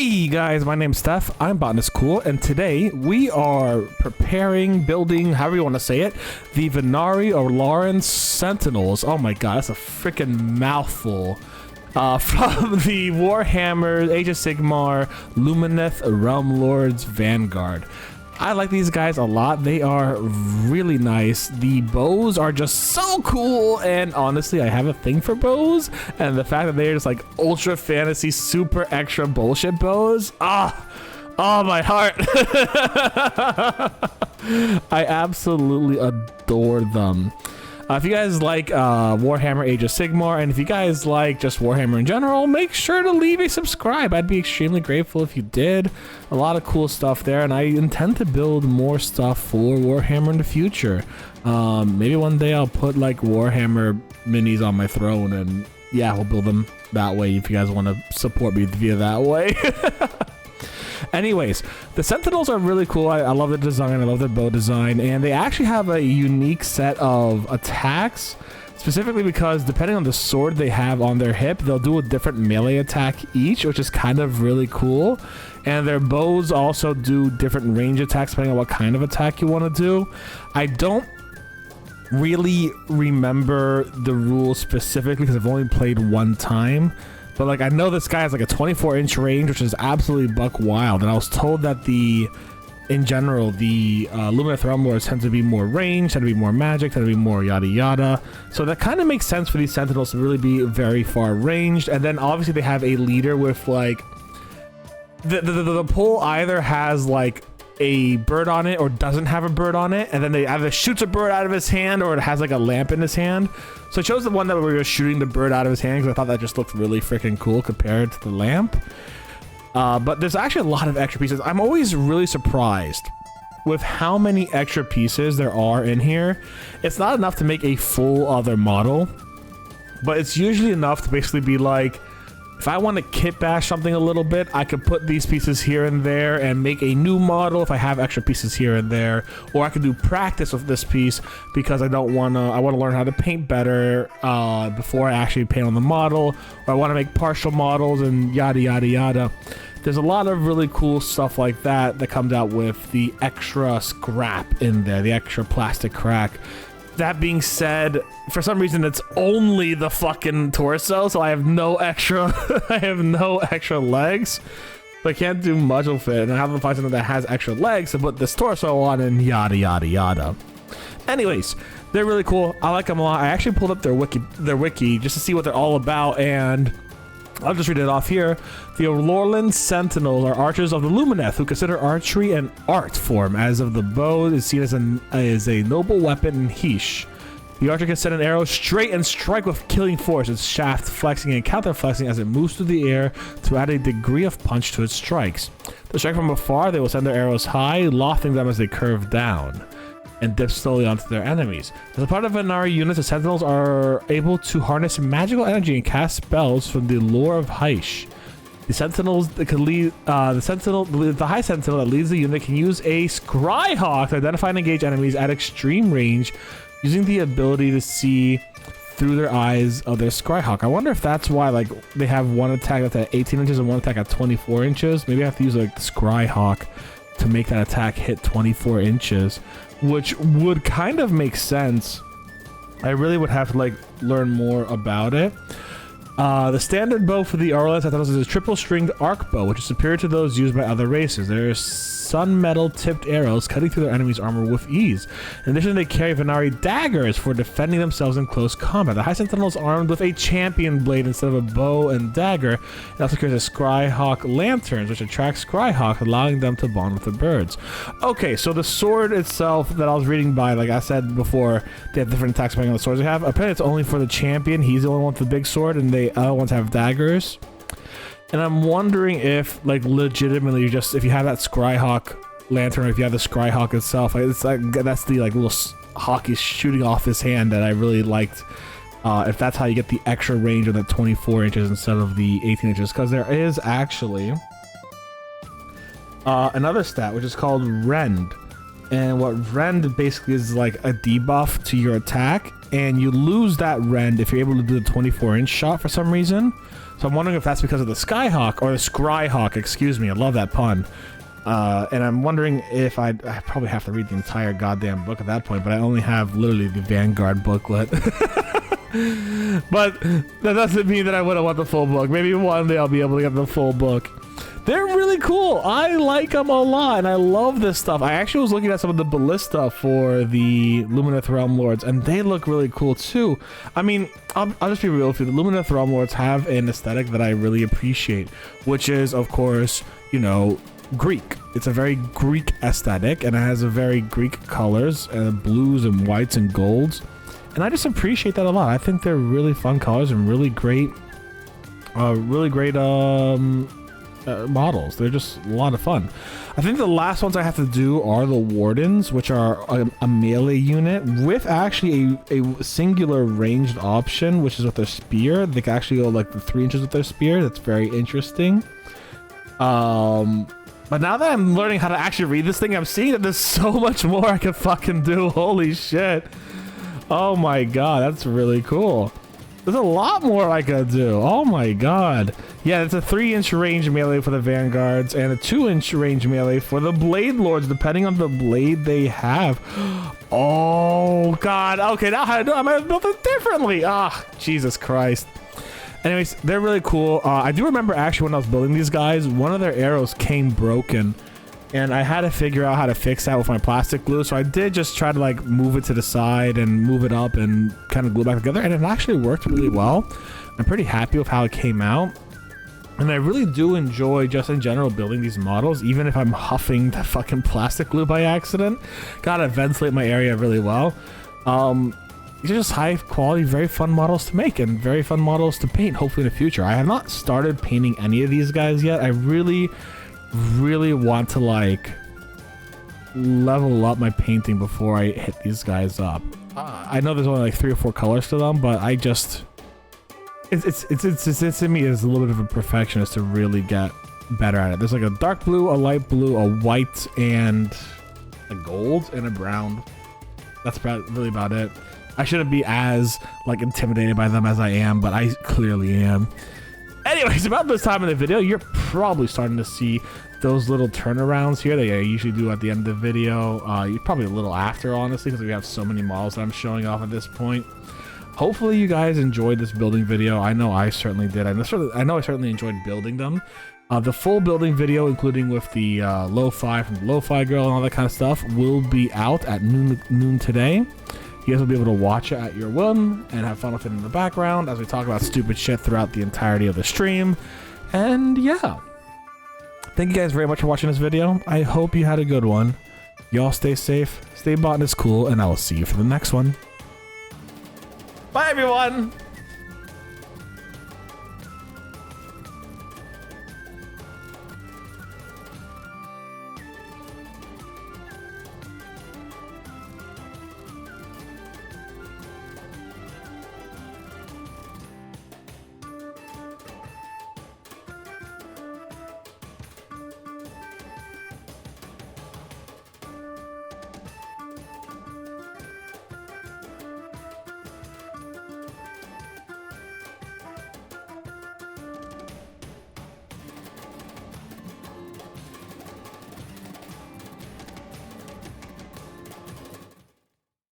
Hey guys, my name's Steph, I'm Botanist Cool, and today we are building, however you want to say it, the Vanguard or Lawrence Sentinels. Oh my god, that's a freaking mouthful. From the Warhammer Age of Sigmar Lumineth Realm Lords Vanguard. I like these guys a lot. They are really nice. The bows are just so cool, and honestly, I have a thing for bows, and the fact that they're just like ultra fantasy, super extra bullshit bows. Oh my heart. I absolutely adore them. If you guys like Warhammer Age of Sigmar, and if you guys like just Warhammer in general, make sure to leave a subscribe. I'd be extremely grateful if you did. A lot of cool stuff there, and I intend to build more stuff for Warhammer in the future. Maybe one day I'll put like Warhammer minis on my throne, and yeah, we'll build them that way if you guys want to support me via that way. Anyways, the Sentinels are really cool. I love the design. I love their bow design, and they actually have a unique set of attacks, specifically because depending on the sword they have on their hip, they'll do a different melee attack each, which is kind of really cool. And their bows also do different range attacks depending on what kind of attack you want to do. I don't really remember the rules specifically because I've only played one time. But like, I know this guy has like a 24-inch range, which is absolutely buck wild. And I was told that in general, the Lumineth Realm Lords tend to be more range, tend to be more magic, tend to be more yada yada. So that kind of makes sense for these Sentinels to really be very far ranged. And then obviously they have a leader with like, the pole either has like a bird on it or doesn't have a bird on it, and then they either shoots a bird out of his hand or it has like a lamp in his hand. So I chose the one that we were shooting the bird out of his hand because I thought that just looked really freaking cool compared to the lamp. But there's actually a lot of extra pieces. I'm always really surprised with how many extra pieces there are in here. It's not enough to make a full other model, but it's usually enough to basically be like, if I want to kit bash something a little bit, I could put these pieces here and there and make a new model if I have extra pieces here and there. Or I could do practice with this piece because I want to learn how to paint better before I actually paint on the model. Or I want to make partial models and yada yada yada. There's a lot of really cool stuff like that comes out with the extra scrap in there, the extra plastic crack. That being said, for some reason it's only the fucking torso, so I have no extra I have no extra legs. So I can't do much with it, and I have to find something that has extra legs to put this torso on and yada yada yada. Anyways, they're really cool. I like them a lot. I actually pulled up their wiki just to see what they're all about, and I'll just read it off here. The Lawrence Sentinels are archers of the Lumineth who consider archery an art form, as of the bow is seen as a noble weapon in Heish. The archer can send an arrow straight and strike with killing force, its shaft flexing and counter flexing as it moves through the air to add a degree of punch to its strikes. To strike from afar, they will send their arrows high, lofting them as they curve down and dip slowly onto their enemies. As a part of Vanguard units, the Sentinels are able to harness magical energy and cast spells from the lore of Heish. The Sentinels that can lead the High Sentinel that leads the unit can use a Scryhawk to identify and engage enemies at extreme range, using the ability to see through their eyes of their Scryhawk. I wonder if that's why like they have one attack that's at 18 inches and one attack at 24 inches. Maybe I have to use like the Scryhawk to make that attack hit 24 inches, which would kind of make sense. I really would have to like learn more about it. The standard bow for the Lawrence Sentinels is a triple-stringed arc bow, which is superior to those used by other races. There are sun metal tipped arrows cutting through their enemy's armor with ease. In addition, they carry Vanguard daggers for defending themselves in close combat. The High Sentinel is armed with a champion blade instead of a bow and dagger. It also carries a Scryhawk lanterns, which attract Scryhawk, allowing them to bond with the birds. Okay, so the sword itself that I was reading by, like I said before, they have different attacks depending on the swords they have. Apparently, it's only for the champion. He's the only one with the big sword, and the other ones have daggers. And I'm wondering if, like, legitimately, if you have that Scryhawk lantern, or if you have the Scryhawk itself, like, it's like that's the like little hawk he's shooting off his hand that I really liked. If that's how you get the extra range of that 24 inches instead of the 18 inches, because there is actually another stat which is called Rend. And what rend basically is like a debuff to your attack, and you lose that rend if you're able to do the 24-inch shot for some reason. So I'm wondering if that's because of the Skyhawk, or the Scryhawk, excuse me, I love that pun. And I'm wondering if I probably have to read the entire goddamn book at that point, but I only have literally the Vanguard booklet. But that doesn't mean that I wouldn't want the full book. Maybe one day I'll be able to get the full book. They're really cool. I like them a lot, and I love this stuff. I actually was looking at some of the ballista for the Lumineth Realm Lords, and they look really cool too. I mean, I'll just be real with you. The Lumineth Realm Lords have an aesthetic that I really appreciate, which is, of course, you know, Greek. It's a very Greek aesthetic, and it has a very Greek colors, blues and whites and golds. And I just appreciate that a lot. I think they're really fun colors and really great models. They're just a lot of fun. I think the last ones I have to do are the Wardens, which are a melee unit with actually a singular ranged option, which is with their spear. They can actually go like the 3 inches with their spear. That's very interesting. But now that I'm learning how to actually read this thing, I'm seeing that there's so much more I can fucking do. Holy shit. Oh my god, that's really cool. There's a lot more I could do. Oh my god. Yeah, it's a 3-inch range melee for the Vanguards and a 2-inch range melee for the Blade Lords, depending on the blade they have. Oh god. Okay, now how to do it? I might have built it differently. Ah, Jesus Christ. Anyways, they're really cool. I do remember actually when I was building these guys, one of their arrows came broken, and I had to figure out how to fix that with my plastic glue. So I did just try to like move it to the side and move it up and kind of glue it back together, and it actually worked really well. I'm pretty happy with how it came out, and I really do enjoy just in general building these models, even if I'm huffing the fucking plastic glue by accident. Gotta ventilate my area really well. These are just high quality, very fun models to make and very fun models to paint, hopefully in the future. I have not started painting any of these guys yet. I really want to like level up my painting before I hit these guys up. I know there's only like 3 or 4 colors to them, but I just it's in me as a little bit of a perfectionist to really get better at it. There's like a dark blue, a light blue, a white, and a gold and a brown. That's really about it. I shouldn't be as like intimidated by them as I am, but I clearly am. Anyways, about this time in the video, you're probably starting to see those little turnarounds here that I usually do at the end of the video. You're probably a little after, honestly, because we have so many models that I'm showing off at this point. Hopefully you guys enjoyed this building video. I know I certainly did. I know I certainly enjoyed building them. The full building video, including with the lo-fi from the lo-fi girl and all that kind of stuff, will be out at noon today. You guys will be able to watch it at your whim and have fun with it in the background as we talk about stupid shit throughout the entirety of the stream. And yeah, thank you guys very much for watching this video. I hope you had a good one. Y'all stay safe, stay Botanist Cool, and I will see you for the next one. Bye everyone!